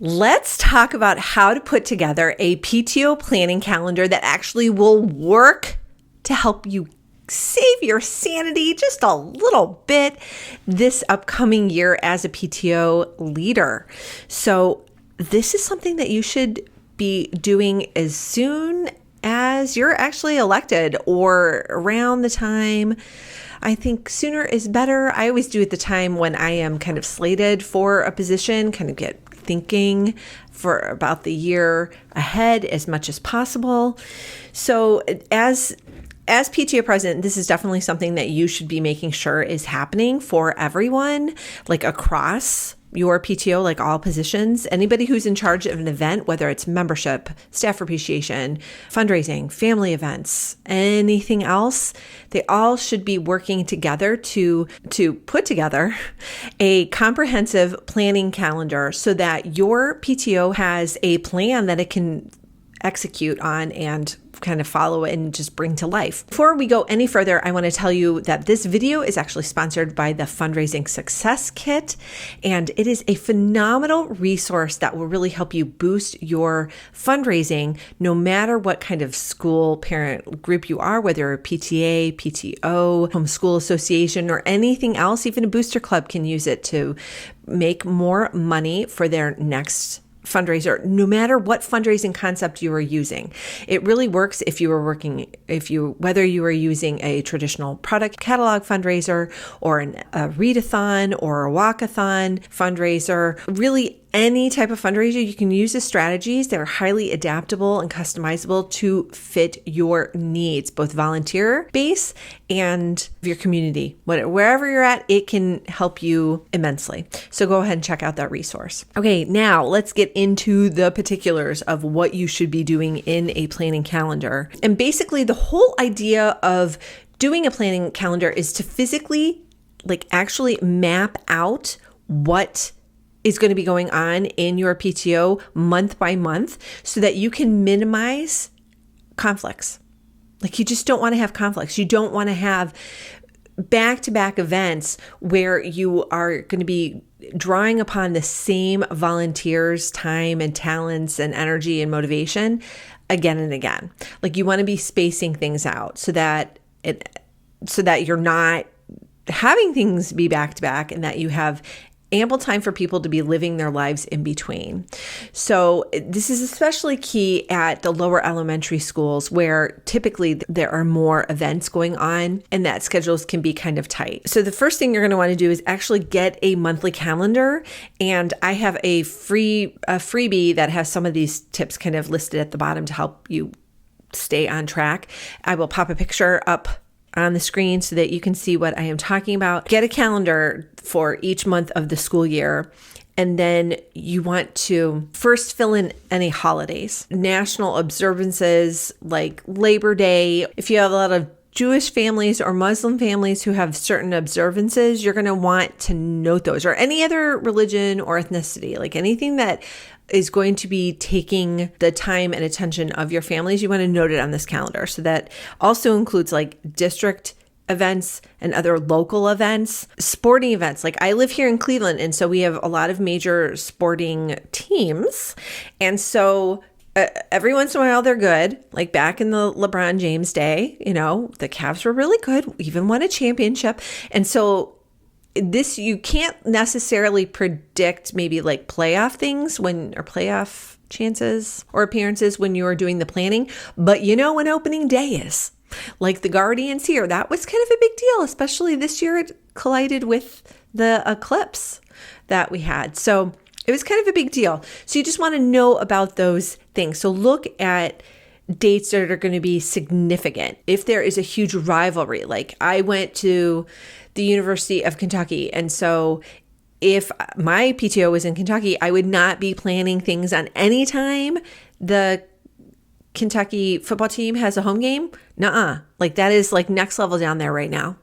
Let's talk about how to put together a PTO planning calendar that actually will work to help you save your sanity just a little bit this upcoming year as a PTO leader. So this is something that you should be doing as soon as you're actually elected or around the time. I think sooner is better. I always do at the time when I am kind of slated for a position, kind of get thinking for about the year ahead as much as possible. So as PTO president, this is definitely something that you should be making sure is happening for everyone, like across your PTO, like all positions. Anybody who's in charge of an event, whether it's membership, staff appreciation, fundraising, family events, anything else, they all should be working together to put together a comprehensive planning calendar so that your PTO has a plan that it can execute on and kind of follow it and just bring to life. Before we go any further, I want to tell you that this video is actually sponsored by the Fundraising Success Kit, and it is a phenomenal resource that will really help you boost your fundraising no matter what kind of school parent group you are, whether a PTA, PTO, homeschool association, or anything else. Even a booster club can use it to make more money for their next fundraiser, no matter what fundraising concept you are using. It really works whether you are using a traditional product catalog fundraiser or a readathon or a walkathon fundraiser. Really, any type of fundraiser, you can use the strategies that are highly adaptable and customizable to fit your needs, both volunteer base and your community. Wherever you're at, it can help you immensely. So go ahead and check out that resource. Okay, now let's get into the particulars of what you should be doing in a planning calendar. And basically, the whole idea of doing a planning calendar is to physically, actually map out what is going to be going on in your PTO month by month so that you can minimize conflicts. You just don't want to have conflicts. You don't want to have back-to-back events where you are going to be drawing upon the same volunteers' time and talents and energy and motivation again and again. You want to be spacing things out so that you're not having things be back-to-back and that you have ample time for people to be living their lives in between. So this is especially key at the lower elementary schools where typically there are more events going on and that schedules can be kind of tight. So the first thing you're going to want to do is actually get a monthly calendar. And I have a freebie that has some of these tips kind of listed at the bottom to help you stay on track. I will pop a picture up on the screen so that you can see what I am talking about. Get a calendar for each month of the school year. And then you want to first fill in any holidays, national observances like Labor Day. If you have a lot of Jewish families or Muslim families who have certain observances, you're going to want to note those, or any other religion or ethnicity, anything that is going to be taking the time and attention of your families. You want to note it on this calendar. So that also includes district events and other local events, sporting events. I live here in Cleveland, and so we have a lot of major sporting teams. And so every once in a while they're good. Back in the LeBron James day, the Cavs were really good, even won a championship. And so you can't necessarily predict maybe playoff things or playoff chances or appearances when you are doing the planning, but when opening day is. The Guardians here, that was kind of a big deal, especially this year it collided with the eclipse that we had. So it was kind of a big deal. So you just want to know about those things. So look at dates that are going to be significant. If there is a huge rivalry, I went to the University of Kentucky, and so if my PTO was in Kentucky, I would not be planning things on any time the Kentucky football team has a home game. Nuh-uh. That is next level down there right now.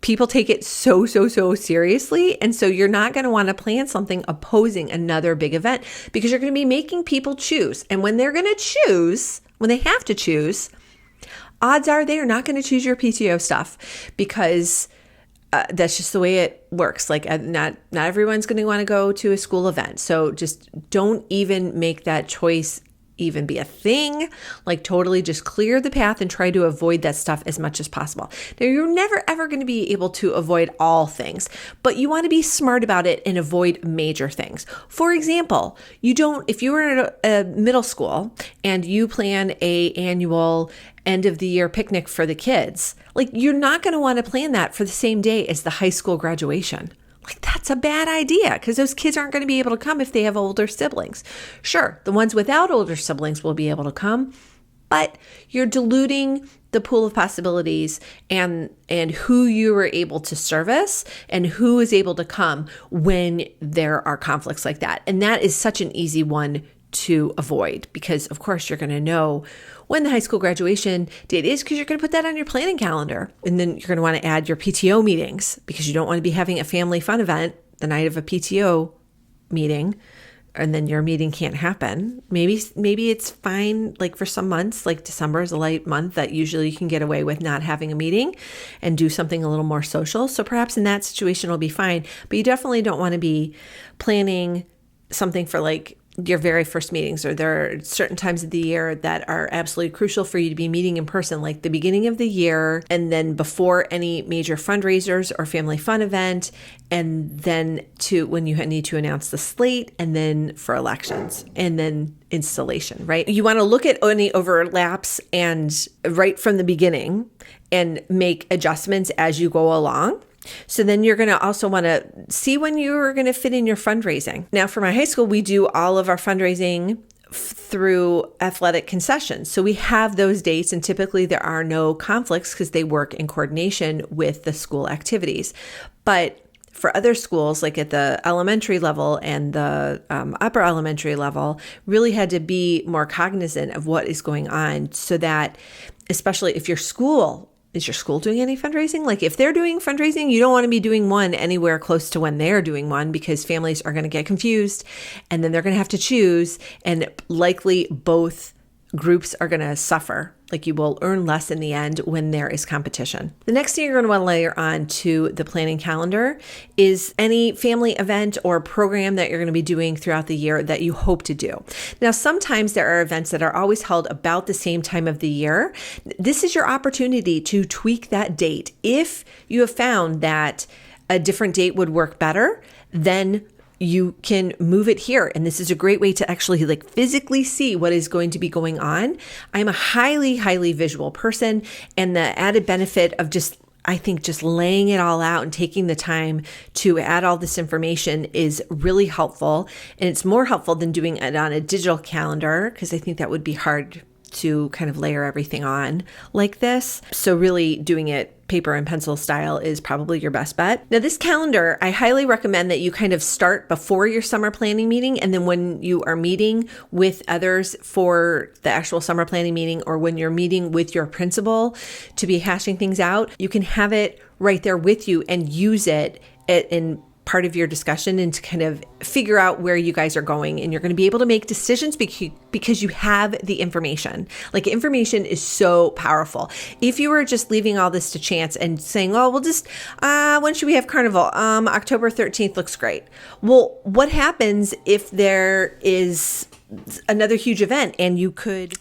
People take it so seriously. And so you're not going to want to plan something opposing another big event because you're going to be making people choose. And when they're going to choose, when they have to choose, odds are they are not going to choose your PTO stuff because That's just the way it works. Like not everyone's going to want to go to a school event. So just don't even make that choice even be a thing. Like totally just clear the path and try to avoid that stuff as much as possible. Now, you're never ever going to be able to avoid all things, but you want to be smart about it and avoid major things. For example, if you were at a middle school and you plan a annual end of the year picnic for the kids, like you're not going to want to plan that for the same day as the high school graduation. Like that's a bad idea because those kids aren't going to be able to come if they have older siblings. Sure, the ones without older siblings will be able to come, but you're diluting the pool of possibilities and who you are able to service and who is able to come when there are conflicts like that. And that is such an easy one to avoid because, of course, you're going to know when the high school graduation date is because you're going to put that on your planning calendar. And then you're going to want to add your PTO meetings because you don't want to be having a family fun event the night of a PTO meeting and then your meeting can't happen. Maybe it's fine like for some months, like December is a light month that usually you can get away with not having a meeting and do something a little more social. So perhaps in that situation it'll be fine, but you definitely don't want to be planning something for like your very first meetings, or there are certain times of the year that are absolutely crucial for you to be meeting in person, like the beginning of the year, and then before any major fundraisers or family fun event, and then to when you need to announce the slate, and then for elections, and then installation, right? You want to look at any overlaps and right from the beginning and make adjustments as you go along. So then you're going to also want to see when you're going to fit in your fundraising. Now, for my high school, we do all of our fundraising through athletic concessions. So we have those dates, and typically there are no conflicts because they work in coordination with the school activities. But for other schools, like at the elementary level and the upper elementary level, really had to be more cognizant of what is going on so that, especially if is your school doing any fundraising? Like if they're doing fundraising, you don't want to be doing one anywhere close to when they're doing one because families are going to get confused and then they're going to have to choose, and likely both groups are going to suffer. Like you will earn less in the end when there is competition. The next thing you're going to want to layer on to the planning calendar is any family event or program that you're going to be doing throughout the year that you hope to do. Now, sometimes there are events that are always held about the same time of the year. This is your opportunity to tweak that date. If you have found that a different date would work better, then you can move it here. And this is a great way to actually like physically see what is going to be going on. I'm a highly, highly visual person, and the added benefit of just laying it all out and taking the time to add all this information is really helpful. And it's more helpful than doing it on a digital calendar because I think that would be hard to kind of layer everything on like this. So really doing it paper and pencil style is probably your best bet. Now, this calendar, I highly recommend that you kind of start before your summer planning meeting. And then when you are meeting with others for the actual summer planning meeting, or when you're meeting with your principal to be hashing things out, you can have it right there with you and use it in part of your discussion and to kind of figure out where you guys are going. And you're going to be able to make decisions because you have the information. Like information is so powerful. If you were just leaving all this to chance and saying, oh, we'll just, when should we have carnival? October 13th looks great. Well, what happens if there is another huge event and you could...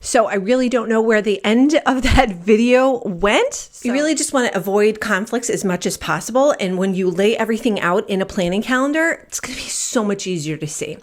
So I really don't know where the end of that video went. You really just want to avoid conflicts as much as possible. And when you lay everything out in a planning calendar, it's going to be so much easier to see.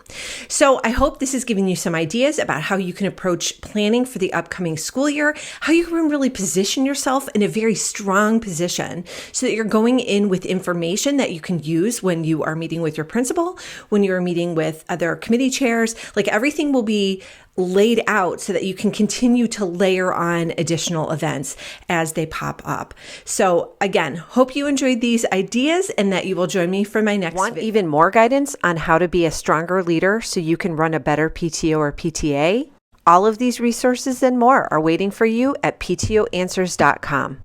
So I hope this is giving you some ideas about how you can approach planning for the upcoming school year, how you can really position yourself in a very strong position so that you're going in with information that you can use when you are meeting with your principal, when you're meeting with other committee chairs. Like everything will be laid out so that you can continue to layer on additional events as they pop up. So again, hope you enjoyed these ideas and that you will join me for my next video. Want even more guidance on how to be a stronger leader so you can run a better PTO or PTA? All of these resources and more are waiting for you at PTOanswers.com.